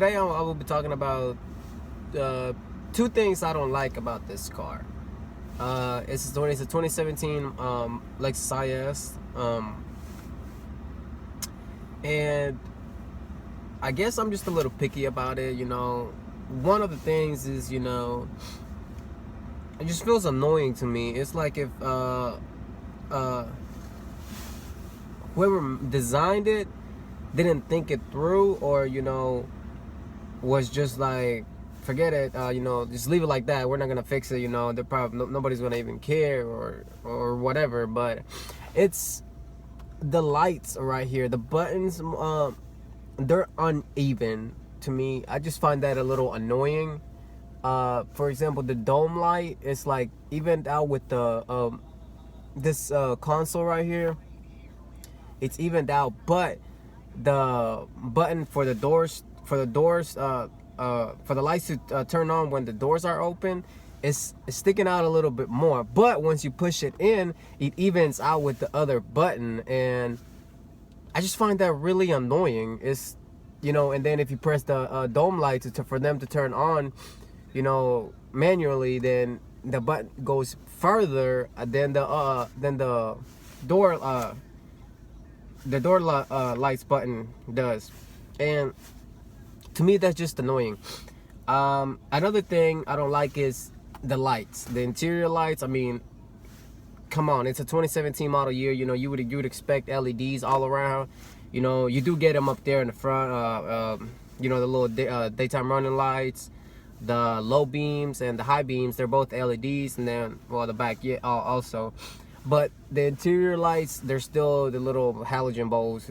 today I will be talking about two things I don't like about this car. It's a 2017 Lexus IS, and I guess I'm just a little picky about it. One of the things is, it just feels annoying to me. It's like if whoever designed it didn't think it through, or was just like, forget it, just leave it like that, we're not gonna fix it. They're probably nobody's gonna even care, or whatever. But it's the lights right here, the buttons, they're uneven to me. I just find that a little annoying. For example, the dome light is like evened out with the this console right here. It's evened out, but the button for the doors, for the lights to turn on when the doors are open, is sticking out a little bit more. But once you push it in, it evens out with the other button, and I just find that really annoying. It's and then if you press the dome lights for them to turn on, manually, then the button goes further than the door lights button does. And to me, that's just annoying. Another thing I don't like is the lights, the interior lights. I mean, come on, it's a 2017 model year. You would expect LEDs all around. You do get them up there in the front. The little daytime running lights, the low beams and the high beams, they're both LEDs, and then, well, the back, yeah, also. But the interior lights, they're still the little halogen bulbs,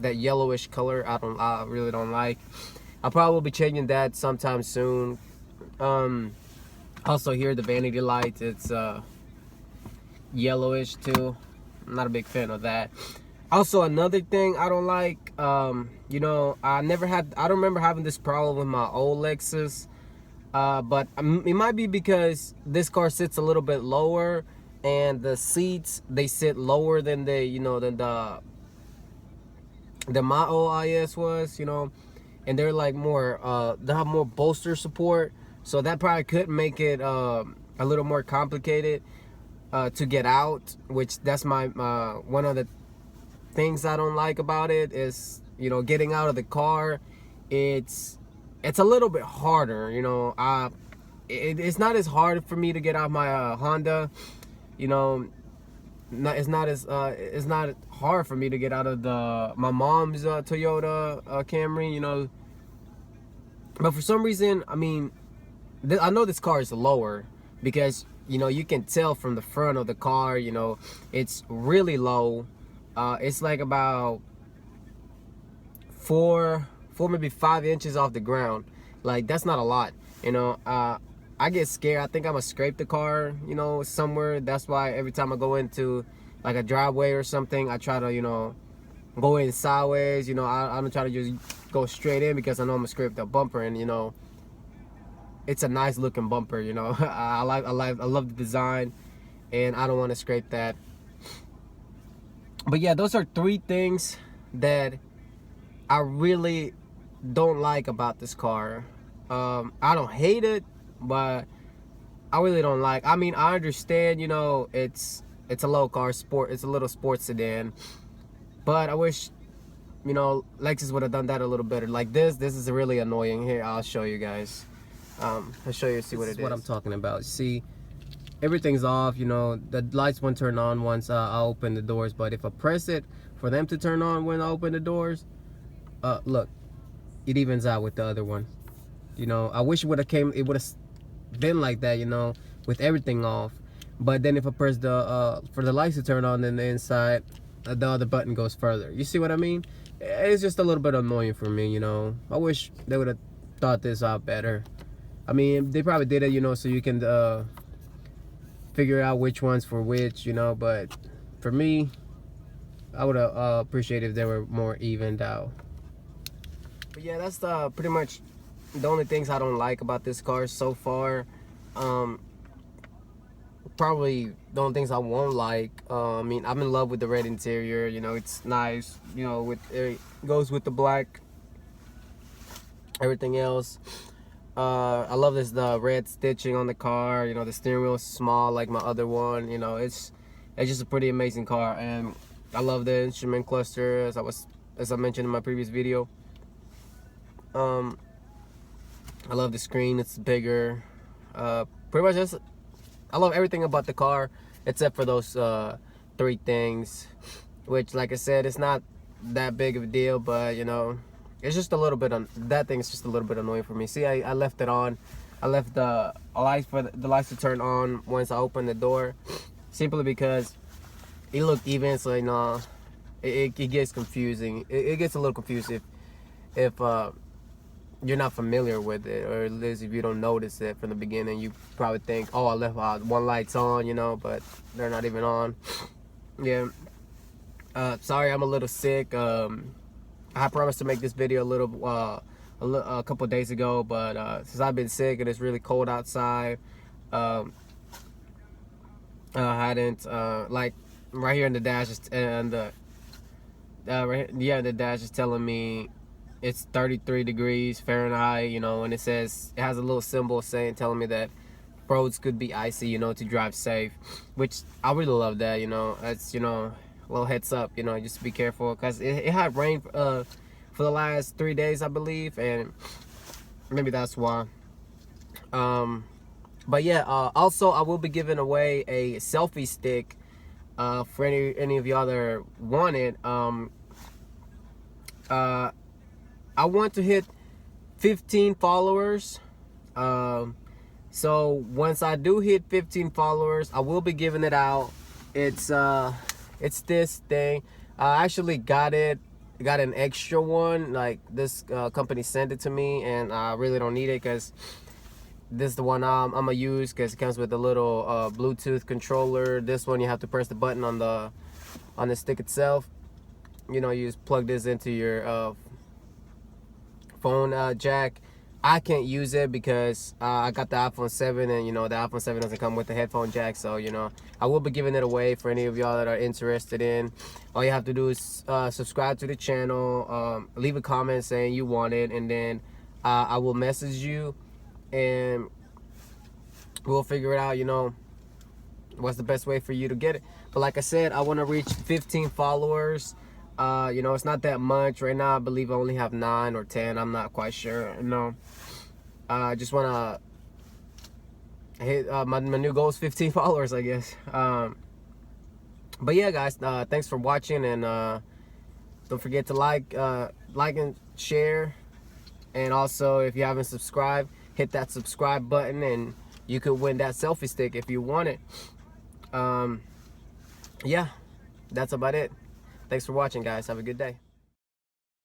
that yellowish color. I really don't like. I'll probably be changing that sometime soon. Also here, the vanity lights, it's yellowish too. I'm not a big fan of that. Also, another thing I don't like, I don't remember having this problem with my old Lexus, but it might be because this car sits a little bit lower, and the seats, they sit lower than than my old IS was, and they're like more, they have more bolster support, so that probably could make it a little more complicated to get out, which that's my one of the things I don't like about it is, getting out of the car. It's a little bit harder, it's not as hard for me to get out my Honda. It's not hard for me to get out of my mom's Toyota Camry, but for some reason, I mean, I know this car is lower because you can tell from the front of the car, it's really low. It's like about 4 maybe 5 inches off the ground. Like, that's not a lot. I get scared. I think I'm gonna scrape the car, somewhere. That's why every time I go into like a driveway or something, I try to, go in sideways. I don't try to just go straight in, because I know I'm gonna scrape the bumper, and it's a nice looking bumper. I love the design, and I don't want to scrape that. But yeah, those are 3 things that I really don't like about this car. I don't hate it, but I really don't like. I mean, I understand, it's a low car, it's a little sports sedan, but I wish, Lexus would have done that a little better. Like this is really annoying. Here, I'll show you guys. I'll show you, see what it is. What I'm talking about. See, everything's off. The lights won't turn on once I open the doors, but if I press it for them to turn on when I open the doors, look, it evens out with the other one. I wish it would have been like that, with everything off. But then if I press for the lights to turn on, then the inside, the other button goes further. You see what I mean? It's just a little bit annoying for me. I wish they would have thought this out better. I mean, they probably did it, so you can figure out which one's for which, but for me, I would appreciate if they were more evened out. But yeah, that's pretty much the only things I don't like about this car so far. Probably the only things I won't like. I mean, I'm in love with the red interior. It's nice. It goes with the black everything else. I love the red stitching on the car. You know, the steering wheel is small like my other one. You know, it's just a pretty amazing car, and I love the instrument cluster as I mentioned in my previous video. I love the screen, it's bigger. Pretty much just, I love everything about the car except for those 3 things, which, like I said, it's not that big of a deal, but you know, it's just a little bit that thing is just a little bit annoying for me. See, I left it on. I left the lights for the lights to turn on once I opened the door, simply because it looked even. So you know, it gets confusing. It gets a little confusing if you're not familiar with it, or at least if you don't notice it from the beginning. You probably think, oh, I left one light's on, you know, but they're not even on. Yeah. Sorry, I'm a little sick. I promised to make this video a couple days ago, but since I've been sick and it's really cold outside, I hadn't like right here in the dash and the dash is telling me it's 33 degrees Fahrenheit, you know, and it has a little symbol telling me that roads could be icy, you know, to drive safe, which I really love that, you know. That's, you know, a little heads up, you know, just be careful, because it had rain for the last 3 days, I believe, and maybe that's why. But yeah, also I will be giving away a selfie stick for any of y'all that want it. I want to hit 15 followers. So once I do hit 15 followers, I will be giving it out. It's this thing. I actually got an extra one. Like, this company sent it to me, and I really don't need it, because this is the one I'm gonna use, because it comes with a little Bluetooth controller. This one, you have to press the button on the stick itself. You know, you just plug this into your phone jack. I can't use it because I got the iPhone 7, and you know, the iPhone 7 doesn't come with the headphone jack. So you know, I will be giving it away for any of y'all that are interested in. All you have to do is subscribe to the channel, leave a comment saying you want it, and then I will message you, and we'll figure it out, you know, what's the best way for you to get it. But like I said, I want to reach 15 followers. You know, it's not that much right now. I believe I only have 9 or 10. I'm not quite sure. No, I just want to hit my new goal is 15 followers, I guess. But yeah, guys, thanks for watching, and don't forget to like and share, and also, if you haven't subscribed, hit that subscribe button, and you could win that selfie stick if you want it. Yeah, that's about it. Thanks for watching, guys. Have a good day.